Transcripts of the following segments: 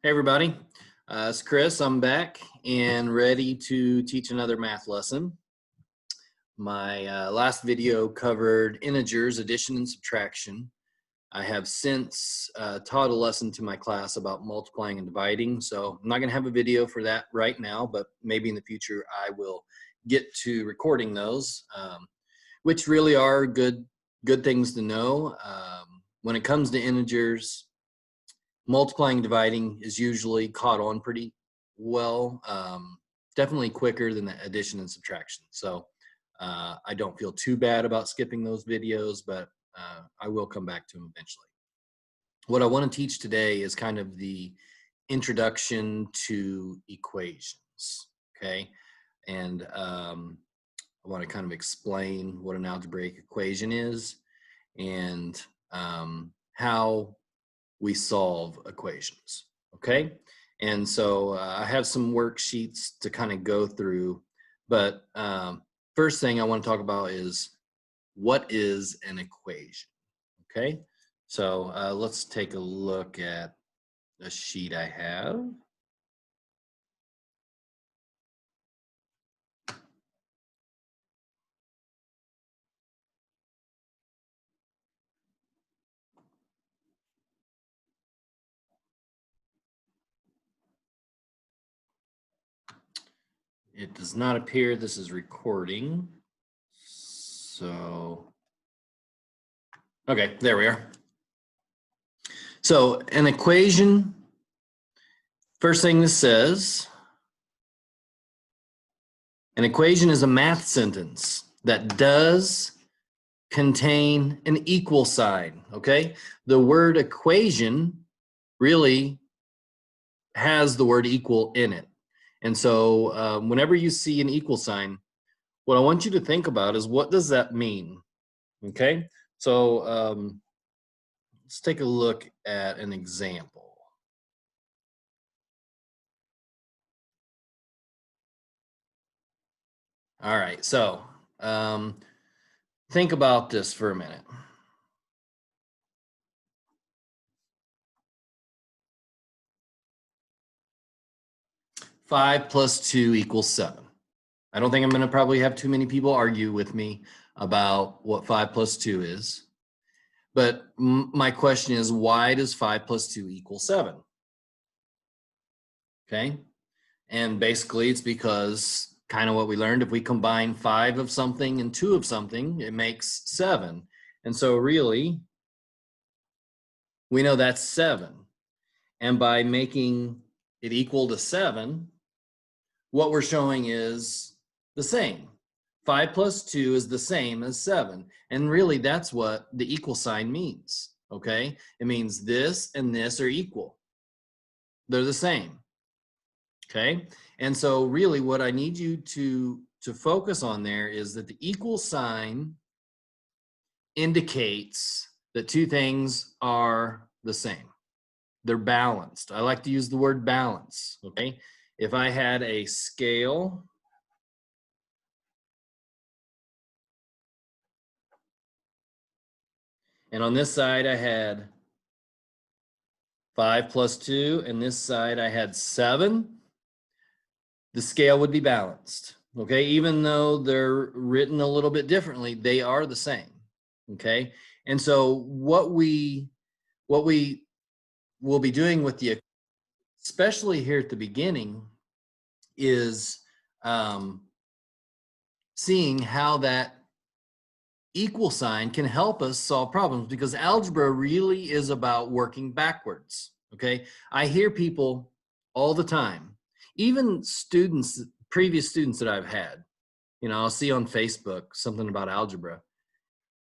Hey everybody, it's Chris. I'm back and ready to teach another math lesson. My last video covered integers, addition and subtraction. I have since taught a lesson to my class about multiplying and dividing, so I'm not going to have a video for that right now, but maybe in the future I will get to recording those, which really are good things to know. When it comes to integers, multiplying and dividing is usually caught on pretty well, definitely quicker than the addition and subtraction. So I don't feel too bad about skipping those videos, but I will come back to them eventually. What I want to teach today is kind of the introduction to equations, okay? And I want to kind of explain what an algebraic equation is and how we solve equations, okay? And so I have some worksheets to kind of go through, but first thing I want to talk about is what is an equation, okay? So let's take a look at a sheet I have. It does not appear this is recording. So, okay, there we are. So an equation, first thing this says, an equation is a math sentence that does contain an equal sign, okay? The word equation really has the word equal in it. And so whenever you see an equal sign, what I want you to think about is, what does that mean? Okay, so let's take a look at an example. All right, so think about this for a minute. Five plus 2 equals 7. I don't think I'm going to probably have too many people argue with me about what 5 plus 2 is. But my question is, why does 5 plus 2 equal 7? Okay, and basically it's because kind of what we learned, if we combine 5 of something and 2 of something, it makes 7. And so really, we know that's 7. And by making it equal to 7, what we're showing is the same. 5 plus 2 is the same as 7. And really, that's what the equal sign means, okay? It means this and this are equal. They're the same, okay? And so really what I need you to focus on there is that the equal sign indicates that two things are the same. They're balanced. I like to use the word balance, okay? If I had a scale, and on this side I had 5 plus 2, and this side I had 7, the scale would be balanced, okay? Even though they're written a little bit differently, they are the same, okay? And so what we will be doing with the, especially here at the beginning, is seeing how that equal sign can help us solve problems, because algebra really is about working backwards, okay? I hear people all the time, even students, previous students that I've had, you know, I'll see on Facebook something about algebra,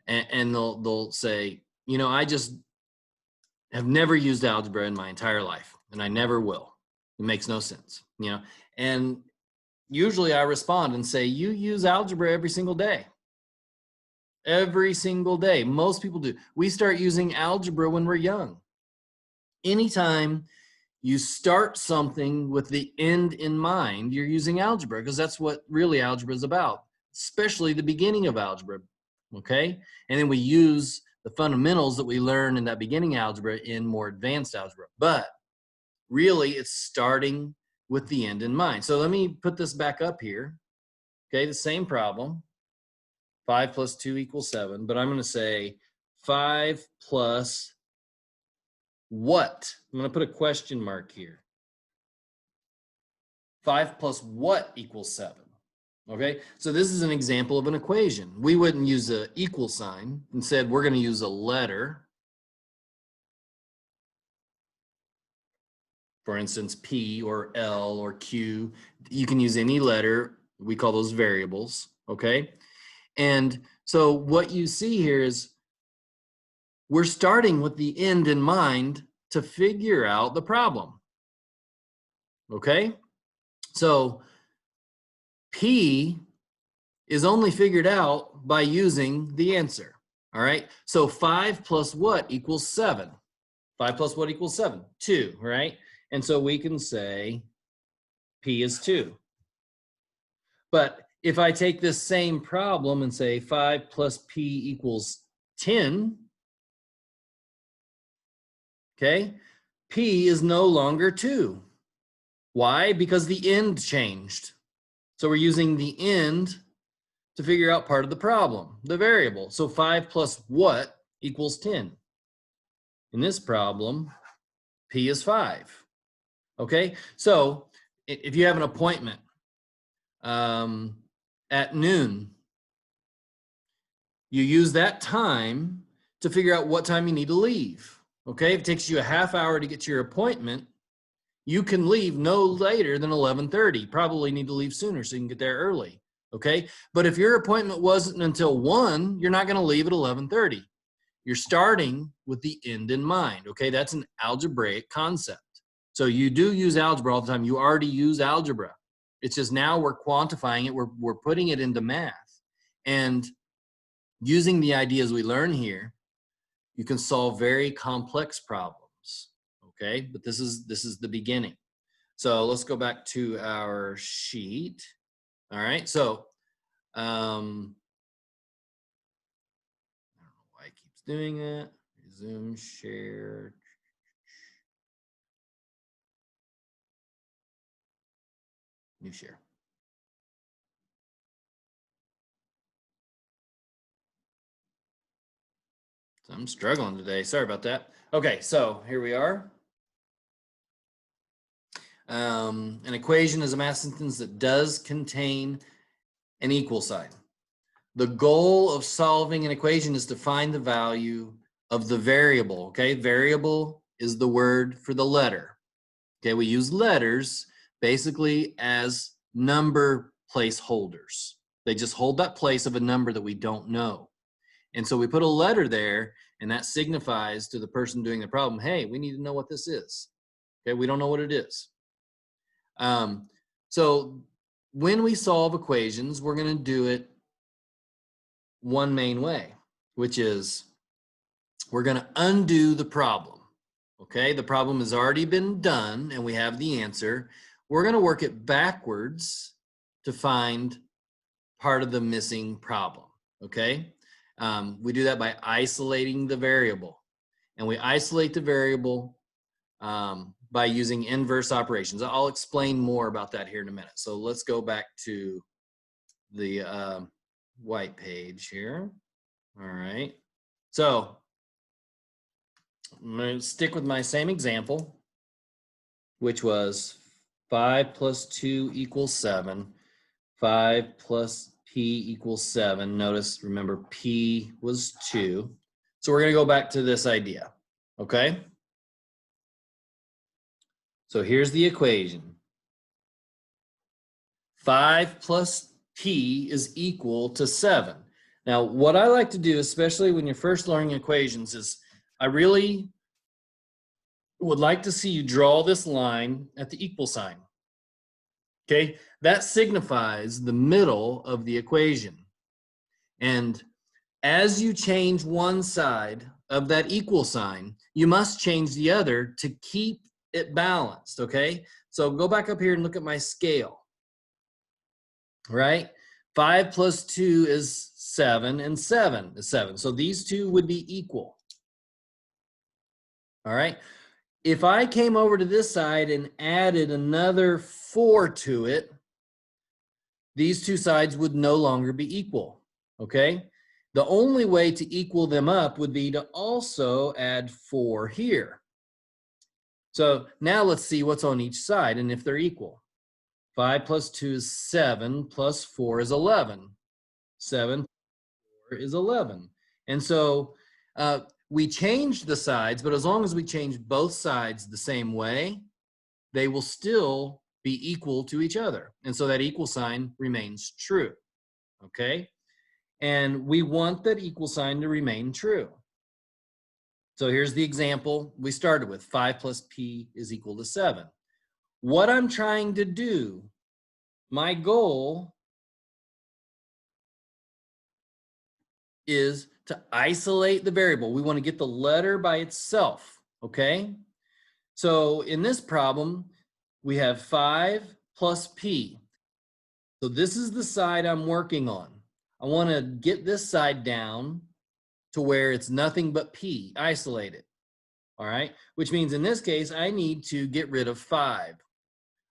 and they'll say, you know, I just have never used algebra in my entire life, and I never will. It makes no sense, you know? And usually I respond and say, you use algebra every single day. Every single day. Most people do. We start using algebra when we're young. Anytime you start something with the end in mind, you're using algebra, because that's what really algebra is about, especially the beginning of algebra, okay? And then we use the fundamentals that we learn in that beginning algebra in more advanced algebra. But really it's starting with the end in mind. So let me put this back up here. Okay, the same problem. 5 plus 2 equals 7, but I'm going to say 5 plus what? I'm going to put a question mark here. 5 plus what equals 7? Okay, so this is an example of an equation. We wouldn't use an equal sign. Instead, we're going to use a letter. For instance, P or L or Q. You can use any letter. We call those variables, okay? And so what you see here is we're starting with the end in mind to figure out the problem, okay? So P is only figured out by using the answer, all right? So 5 plus what equals 7? 5 plus what equals 7? 2, right? And so we can say P is 2. But if I take this same problem and say 5 plus P equals 10, okay, P is no longer 2. Why? Because the end changed. So we're using the end to figure out part of the problem, the variable. So 5 plus what equals 10? In this problem, P is 5. Okay, so if you have an appointment at noon, you use that time to figure out what time you need to leave. Okay, if it takes you a half hour to get to your appointment, you can leave no later than 11:30. Probably need to leave sooner so you can get there early. Okay, but if your appointment wasn't until 1, you're not going to leave at 11:30. You're starting with the end in mind. Okay, that's an algebraic concept. So you do use algebra all the time. You already use algebra. It's just now we're quantifying it. We're putting it into math. And using the ideas we learn here, you can solve very complex problems. Okay, but this is the beginning. So let's go back to our sheet. All right, so I don't know why it keeps doing that. Resume share. New share. So I'm struggling today. Sorry about that. Okay, so here we are. An equation is a math sentence that does contain an equal sign. The goal of solving an equation is to find the value of the variable. Okay, variable is the word for the letter. Okay, we use letters basically as number placeholders. They just hold that place of a number that we don't know. And so we put a letter there, and that signifies to the person doing the problem, hey, we need to know what this is. Okay, we don't know what it is. So when we solve equations, we're going to do it one main way, which is we're going to undo the problem. Okay, the problem has already been done and we have the answer. We're going to work it backwards to find part of the missing problem. Okay, we do that by isolating the variable, and we isolate the variable by using inverse operations. I'll explain more about that here in a minute. So let's go back to the white page here. All right, so I'm going to stick with my same example, which was 5 plus 2 equals 7. 5 plus P equals 7. Notice, remember, P was 2. So we're going to go back to this idea, okay? So here's the equation. 5 plus P is equal to 7. Now, what I like to do, especially when you're first learning equations, is I really would like to see you draw this line at the equal sign. Okay, that signifies the middle of the equation. And as you change one side of that equal sign, you must change the other to keep it balanced, okay? So go back up here and look at my scale, right? 5 plus 2 is 7, and 7 is 7. So these two would be equal, all right? If I came over to this side and added another 4 to it, these two sides would no longer be equal, okay? The only way to equal them up would be to also add 4 here. So now let's see what's on each side and if they're equal. 5 plus 2 is 7, plus 4 is 11. 7 plus 4 is 11. And so we changed the sides, but as long as we change both sides the same way, they will still be equal to each other. And so that equal sign remains true, okay? And we want that equal sign to remain true. So here's the example we started with. 5 plus p is equal to 7. What I'm trying to do, my goal is to isolate the variable. We want to get the letter by itself, okay? So in this problem, we have 5 plus p. So this is the side I'm working on. I want to get this side down to where it's nothing but p, isolate it, all right? Which means in this case, I need to get rid of 5.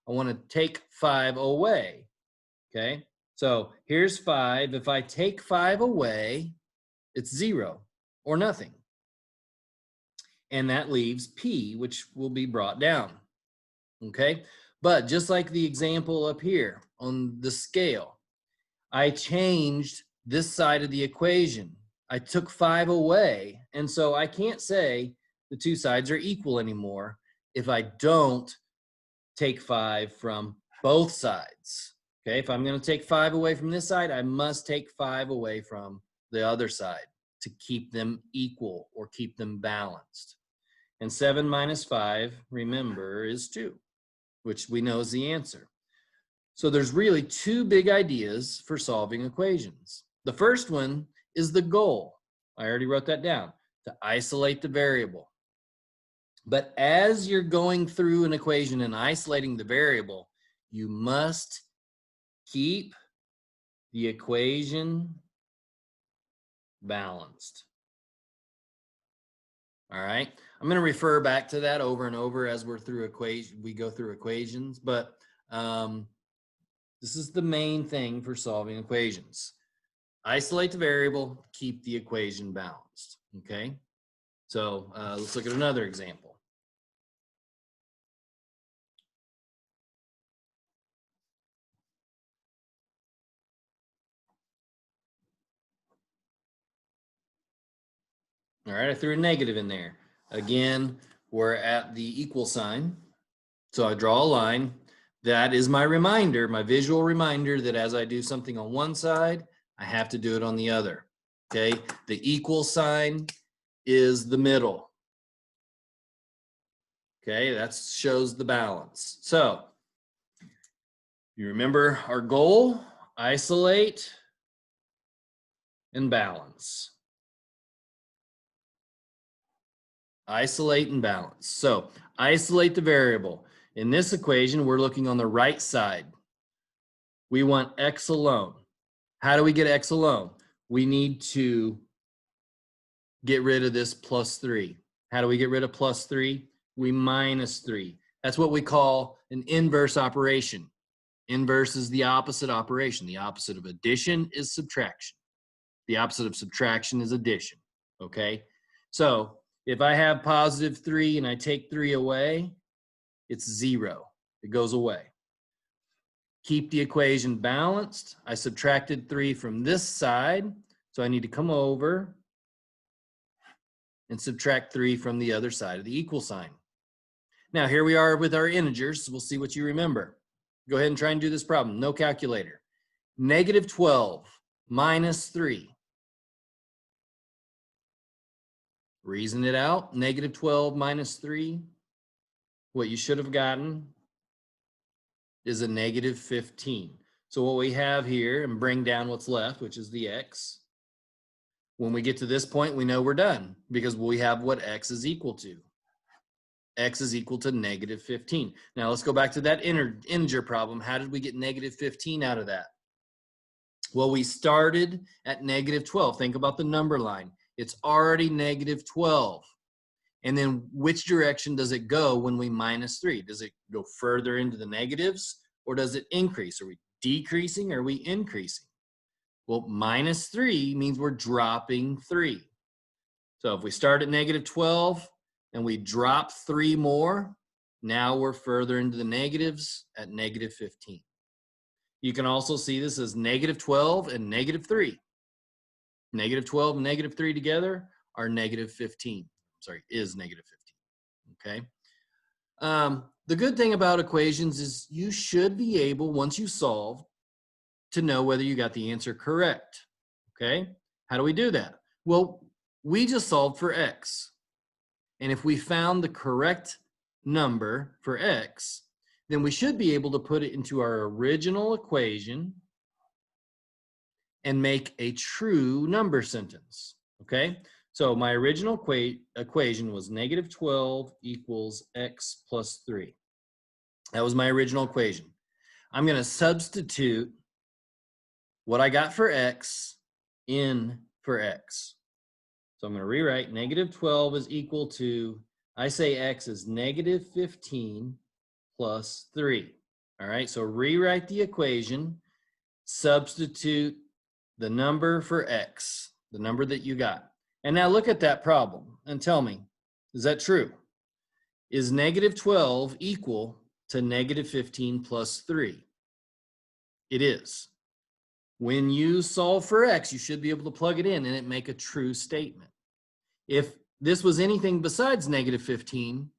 I want to take 5 away, okay? So here's 5. If I take 5 away, it's 0 or nothing. And that leaves p, which will be brought down, okay? But just like the example up here on the scale, I changed this side of the equation. I took 5 away, and so I can't say the two sides are equal anymore if I don't take 5 from both sides. Okay, if I'm going to take 5 away from this side, I must take 5 away from the other side to keep them equal or keep them balanced. And 7 minus 5, remember, is 2, which we know is the answer. So there's really two big ideas for solving equations. The first one is the goal. I already wrote that down, to isolate the variable. But as you're going through an equation and isolating the variable, you must keep the equation balanced. All right, I'm going to refer back to that over and over as we go through equations, but this is the main thing for solving equations. Isolate the variable, keep the equation balanced, okay? So let's look at another example. All right, I threw a negative in there. Again, we're at the equal sign. So I draw a line. That is my reminder, my visual reminder that as I do something on one side, I have to do it on the other, okay? The equal sign is the middle. Okay, that shows the balance. So you remember our goal, isolate and balance. Isolate and balance. So isolate the variable. In this equation, we're looking on the right side. We want x alone. How do we get x alone? We need to get rid of this plus 3. How do we get rid of plus 3? We minus 3. That's what we call an inverse operation. Inverse is the opposite operation. The opposite of addition is subtraction. The opposite of subtraction is addition, okay? So if I have positive 3 and I take 3 away, it's 0. It goes away. Keep the equation balanced. I subtracted 3 from this side, so I need to come over and subtract 3 from the other side of the equal sign. Now here we are with our integers. We'll see what you remember. Go ahead and try and do this problem. No calculator. Negative 12 minus 3. Reason it out. Negative 12 minus 3. What you should have gotten is a negative 15. So what we have here, and bring down what's left, which is the x. When we get to this point, we know we're done because we have what x is equal to. X is equal to negative 15. Now let's go back to that integer problem. How did we get negative 15 out of that? Well, we started at negative 12. Think about the number line. It's already negative 12. And then which direction does it go when we minus 3? Does it go further into the negatives, or does it increase? Are we decreasing or are we increasing? Well, minus 3 means we're dropping 3. So if we start at negative 12 and we drop 3 more, now we're further into the negatives at negative 15. You can also see this as negative 12 and negative 3. Negative 12 and negative 3 together are negative 15. Sorry, is negative 15. Okay. The good thing about equations is you should be able, once you solve, to know whether you got the answer correct. Okay. How do we do that? Well, we just solved for x. And if we found the correct number for x, then we should be able to put it into our original equation and make a true number sentence. Okay. So my original equation was negative 12 equals x plus 3. That was my original equation. I'm going to substitute what I got for x in for x. So I'm going to rewrite negative 12 is equal to, I say x is negative 15 plus 3. All right, so rewrite the equation, substitute the number for x, the number that you got. And now look at that problem and tell me, is that true? Is negative 12 equal to negative 15 plus 3? It is. When you solve for x, you should be able to plug it in and it make a true statement. If this was anything besides negative 15,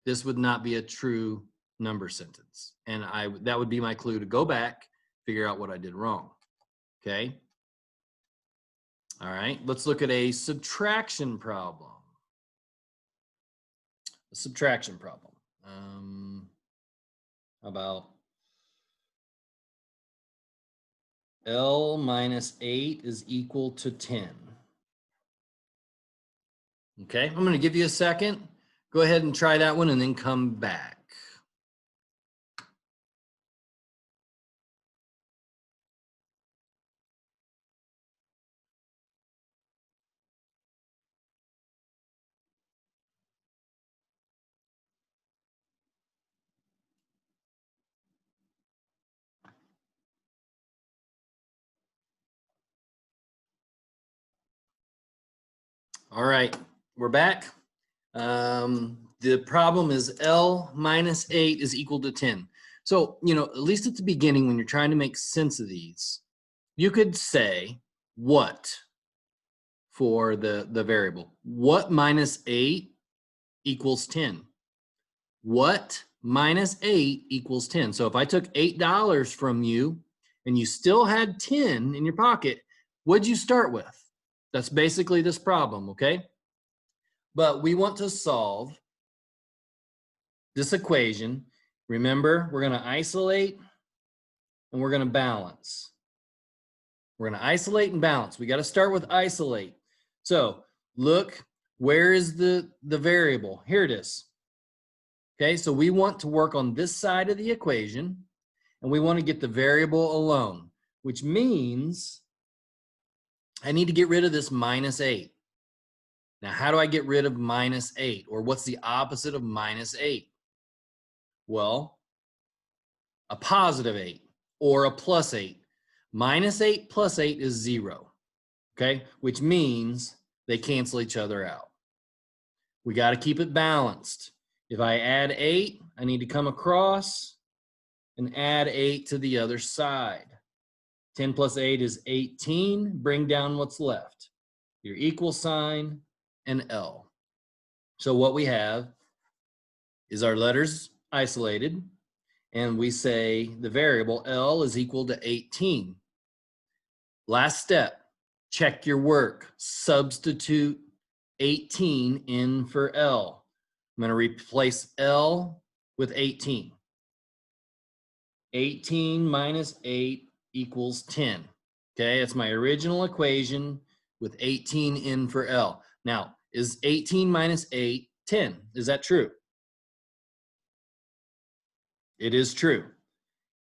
this would not be a true number sentence. And that would be my clue to go back, figure out what I did wrong. Okay. All right, let's look at a subtraction problem. A subtraction problem. How about L minus 8 is equal to 10. Okay, I'm going to give you a second. Go ahead and try that one and then come back. All right, we're back. The problem is L minus 8 is equal to 10. So, at least at the beginning when you're trying to make sense of these, you could say what for the variable. What minus 8 equals 10? What minus 8 equals 10? So if I took $8 from you and you still had 10 in your pocket, what'd you start with? That's basically this problem, okay? But we want to solve this equation. Remember, we're going to isolate and we're going to balance. We're going to isolate and balance. We got to start with isolate. So look, where is the variable? Here it is. Okay, so we want to work on this side of the equation and we want to get the variable alone, which means I need to get rid of this minus 8. Now, how do I get rid of minus 8? Or what's the opposite of minus 8? Well, a positive 8 or a plus 8. Minus 8 plus 8 is 0, okay? Which means they cancel each other out. We got to keep it balanced. If I add 8, I need to come across and add 8 to the other side. 10 plus 8 is 18. Bring down what's left. Your equal sign and L. So what we have is our letters isolated, and we say the variable L is equal to 18. Last step, check your work. Substitute 18 in for L. I'm going to replace L with 18. 18 minus 8 equals 10. Okay, that's my original equation with 18 in for L. Now, is 18 minus 8 10? Is that true? It is true.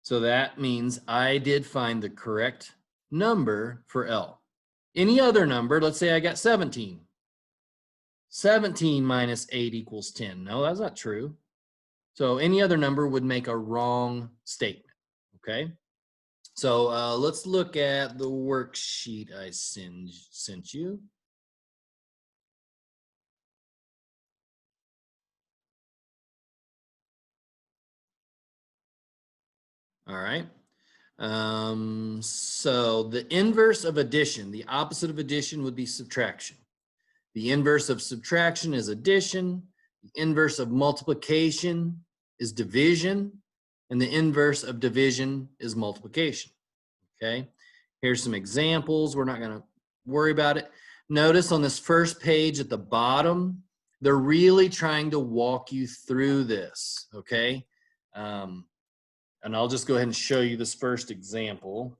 So that means I did find the correct number for L. Any other number, let's say I got 17. 17 minus 8 equals 10. No, that's not true. So any other number would make a wrong statement, okay? So let's look at the worksheet I sent you. All right. So the inverse of addition, the opposite of addition would be subtraction. The inverse of subtraction is addition. The inverse of multiplication is division. And the inverse of division is multiplication. Okay. Here's some examples. We're not going to worry about it. Notice on this first page at the bottom, they're really trying to walk you through this. Okay. And I'll just go ahead and show you this first example.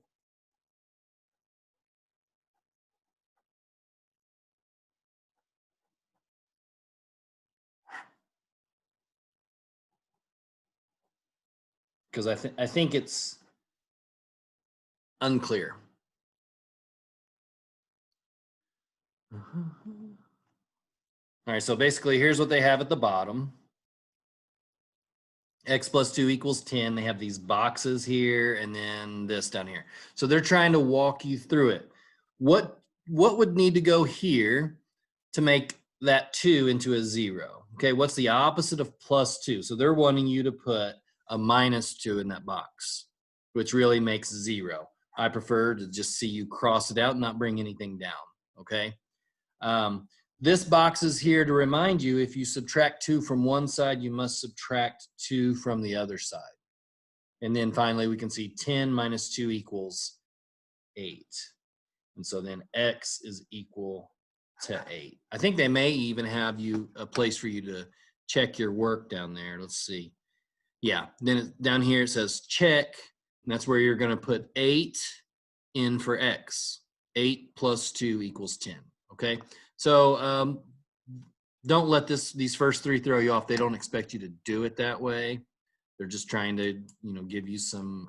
Because I think it's unclear. All right, so basically here's what they have at the bottom. X plus 2 equals 10. They have these boxes here and then this down here. So they're trying to walk you through it. What would need to go here to make that 2 into a 0? Okay, what's the opposite of plus 2? So they're wanting you to put a minus 2 in that box, which really makes 0. I prefer to just see you cross it out and not bring anything down, okay? This box is here to remind you if you subtract 2 from one side, you must subtract 2 from the other side. And then finally, we can see 10 minus 2 equals 8. And so then X is equal to 8. I think they may even have a place for you to check your work down there. Let's see. Yeah, then down here it says check, and that's where you're going to put 8 in for X. 8 plus 2 equals 10, okay? So don't let these first 3 throw you off. They don't expect you to do it that way. They're just trying to, give you some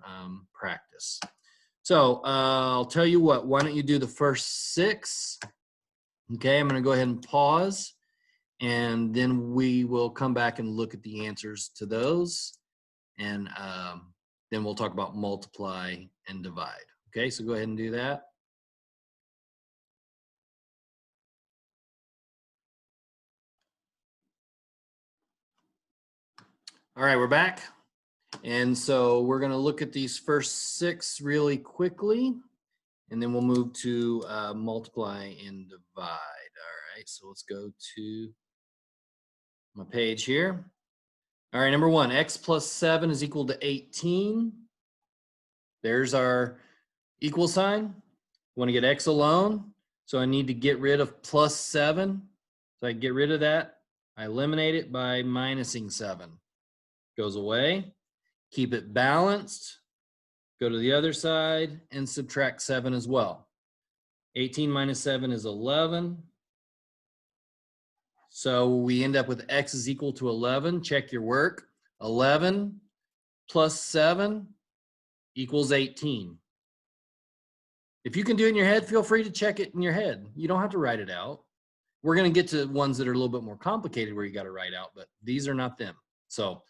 practice. So I'll tell you what, why don't you do the first 6? Okay, I'm going to go ahead and pause, and then we will come back and look at the answers to those, and then we'll talk about multiply and divide. Okay, so go ahead and do that. All right, we're back. And so we're going to look at these first 6 really quickly, and then we'll move to multiply and divide. All right, so let's go to my page here. All right, number 1, X plus 7 is equal to 18. There's our equal sign. I want to get X alone, so I need to get rid of plus 7. So I get rid of that. I eliminate it by minusing 7. Goes away. Keep it balanced. Go to the other side and subtract 7 as well. 18 minus 7 is 11. So we end up with X is equal to 11. Check your work. 11 plus 7 equals 18. If you can do it in your head, feel free to check it in your head. You don't have to write it out. We're going to get to ones that are a little bit more complicated where you got to write out, but these are not them. So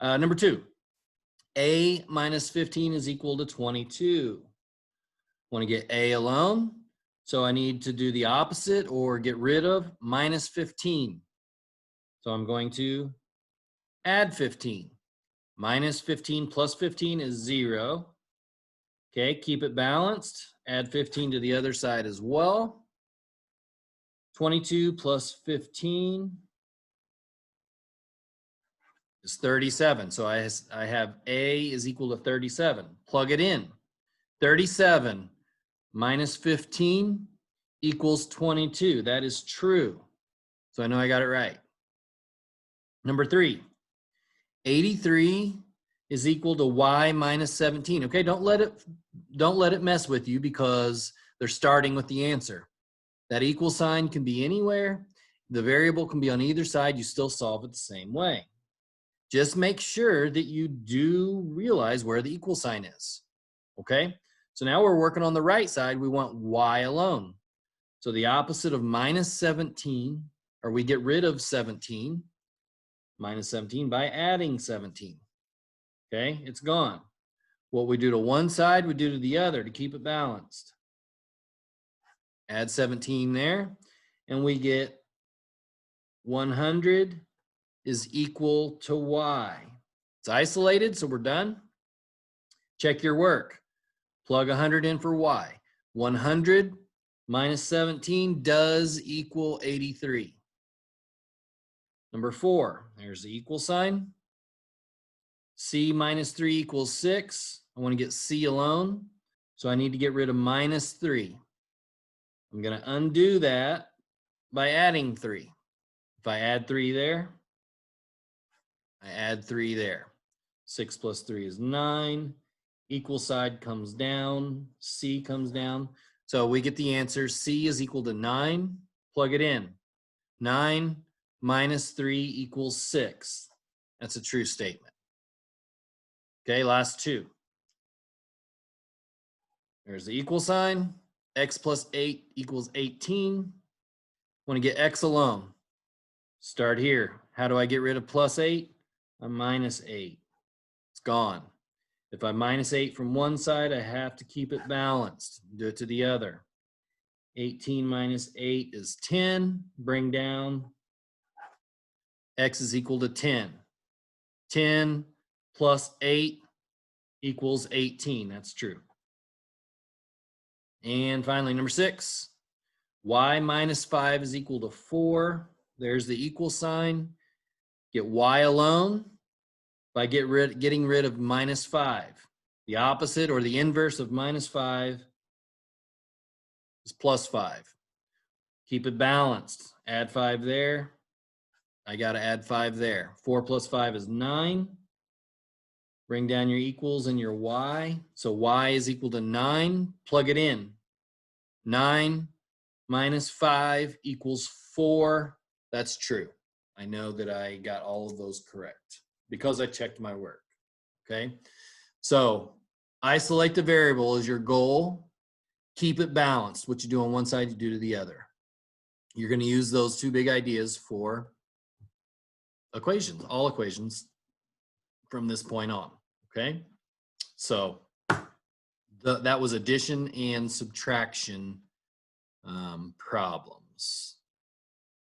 number 2, A minus 15 is equal to 22. Want to get A alone, so I need to do the opposite or get rid of minus 15. So I'm going to add 15. Minus 15 plus 15 is 0. Okay, keep it balanced. Add 15 to the other side as well. 22 plus 15 is 37. So I have A is equal to 37. Plug it in. 37 minus 15 equals 22. That is true. So I know I got it right. Number 3, 83 is equal to Y minus 17. Okay, don't let it mess with you because they're starting with the answer. That equal sign can be anywhere. The variable can be on either side. You still solve it the same way. Just make sure that you do realize where the equal sign is. Okay, so now we're working on the right side. We want Y alone. So the opposite of minus 17, or we get rid of 17, minus 17, by adding 17. Okay, it's gone. What we do to one side, we do to the other to keep it balanced. Add 17 there, and we get 100 is equal to y. It's isolated, so we're done. Check your work. Plug 100 in for y. 100 minus 17 does equal 83. Number 4, there's the equal sign. C minus 3 equals 6. I want to get C alone, so I need to get rid of minus 3. I'm going to undo that by adding 3. If I add 3 there, I add 3 there. 6 plus 3 is 9. Equal side comes down. C comes down. So we get the answer. C is equal to 9. Plug it in. 9 minus 3 equals 6. That's a true statement. Okay, last 2. There's the equal sign. X plus 8 equals 18. Want to get X alone. Start here. How do I get rid of plus 8? A minus 8. It's gone. If I minus 8 from one side, I have to keep it balanced. Do it to the other. 18 minus 8 is 10. Bring down. X is equal to 10. 10 plus 8 equals 18. That's true. And finally, number 6. Y minus 5 is equal to 4. There's the equal sign. Get y alone by getting rid of minus 5. The opposite or the inverse of minus 5 is plus 5. Keep it balanced. Add 5 there. I got to add 5 there. 4 plus 5 is 9. Bring down your equals and your y. So y is equal to 9. Plug it in. 9 minus 5 equals 4. That's true. I know that I got all of those correct because I checked my work. Okay. So isolate the variable is your goal. Keep it balanced. What you do on one side, you do to the other. You're going to use those 2 big ideas for equations, all equations from this point on. Okay. So that was addition and subtraction problems.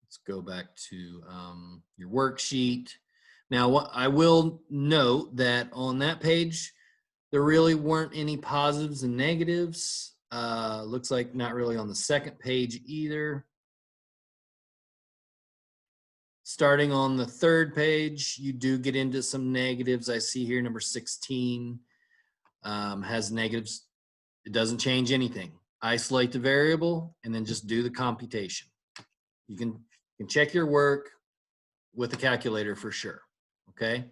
Let's go back to your worksheet. Now, what I will note that on that page, there really weren't any positives and negatives. Looks like not really on the second page either. Starting on the third page, you do get into some negatives. I see here number 16 has negatives. It doesn't change anything. Isolate the variable and then just do the computation. You can check your work with the calculator for sure. Okay.